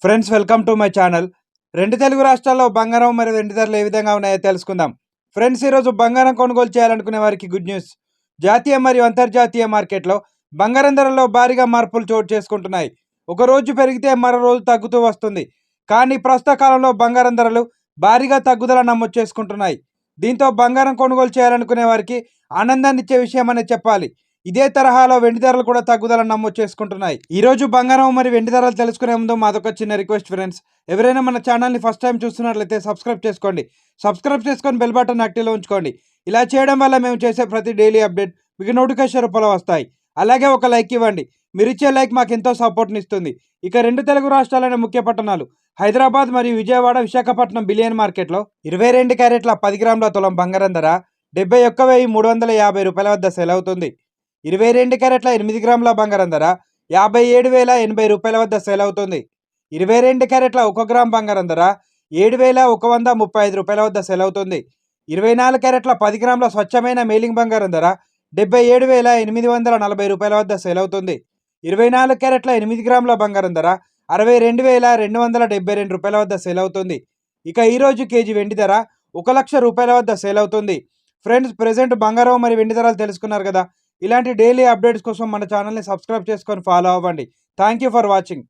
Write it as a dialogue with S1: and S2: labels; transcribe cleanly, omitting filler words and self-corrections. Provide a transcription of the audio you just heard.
S1: Friends welcome to my channel. రెండు తెలుగు రాష్ట్రాల్లో బంగారం మరియు వెండి ధరలు ఏ విధంగా ఉన్నాయో తెలుసుకుందాం. ఫ్రెండ్స్, ఈరోజు బంగారం కొనుగోలు చేయాలనుకునే వారికి గుడ్ న్యూస్. జాతీయ మరియు అంతర్జాతీయ మార్కెట్లో బంగారం ధరల్లో భారీగా మార్పులు చోటు చేసుకుంటున్నాయి. ఒక రోజు పెరిగితే మరో రోజు తగ్గుతూ వస్తుంది. కానీ ప్రస్తుత కాలంలో బంగారం ధరలు భారీగా తగ్గుదల నమోదు చేసుకుంటున్నాయి. దీంతో బంగారం కొనుగోలు చేయాలనుకునే వారికి ఆనందాన్ని ఇచ్చే విషయం అనే చెప్పాలి. ఇదే తరహాలో వెండి ధరలు కూడా తగ్గుదల నమోదు చేసుకుంటున్నాయి. ఈ రోజు బంగారం మరి వెండి ధరలు తెలుసుకునే ముందు మాదొక చిన్న రిక్వెస్ట్ ఫ్రెండ్స్. ఎవరైనా మన ఛానల్ని ఫస్ట్ టైం చూస్తున్నట్లయితే సబ్స్క్రైబ్ చేసుకోండి. సబ్స్క్రైబ్ చేసుకొని బెల్ బటన్ యాక్టివ్లో ఉంచుకోండి. ఇలా చేయడం వల్ల మేము చేసే ప్రతి డైలీ అప్డేట్ మీకు నోటిఫికేషన్ రూపంలో వస్తాయి. అలాగే ఒక లైక్ ఇవ్వండి. మీరు ఇచ్చే లైక్ మాకు ఎంతో సపోర్ట్ని ఇస్తుంది. ఇక రెండు తెలుగు రాష్ట్రాలైన ముఖ్య పట్టణాలు హైదరాబాద్ మరియు విజయవాడ, విశాఖపట్నం బిలియన్ మార్కెట్లో 22 క్యారెట్ల 10 గ్రాముల తులం బంగారం ధర 71,350 రూపాయల వద్ద సేల్ అవుతుంది. 22 క్యారెట్ల 8 గ్రాముల బంగారం ధర 57,080 రూపాయల వద్ద సేల్ అవుతుంది. 22 క్యారెట్ల 1 గ్రామ్ బంగారం ధర 7,135 రూపాయల వద్ద సేల్ అవుతుంది. 24 క్యారెట్ల 10 గ్రాముల స్వచ్ఛమైన మేలింగ్ బంగారం ధర 77,840 రూపాయల వద్ద సేల్ అవుతుంది. 24 క్యారెట్ల 8 గ్రాముల బంగారం ధర 62,272 రూపాయల వద్ద సేల్ అవుతుంది. ఇక ఈరోజు కేజీ వెండి ధర 1,00,000 రూపాయల వద్ద సేల్ అవుతుంది. ఫ్రెండ్స్, ప్రెజెంట్ బంగారం మరియు వెండి ధరలు తెలుసుకున్నారు కదా. ఇలాంటి డైలీ అప్డేట్స్ కోసం మన ఛానల్ని సబ్స్క్రైబ్ చేసుకొని ఫాలో అవ్వండి. Thank you for watching.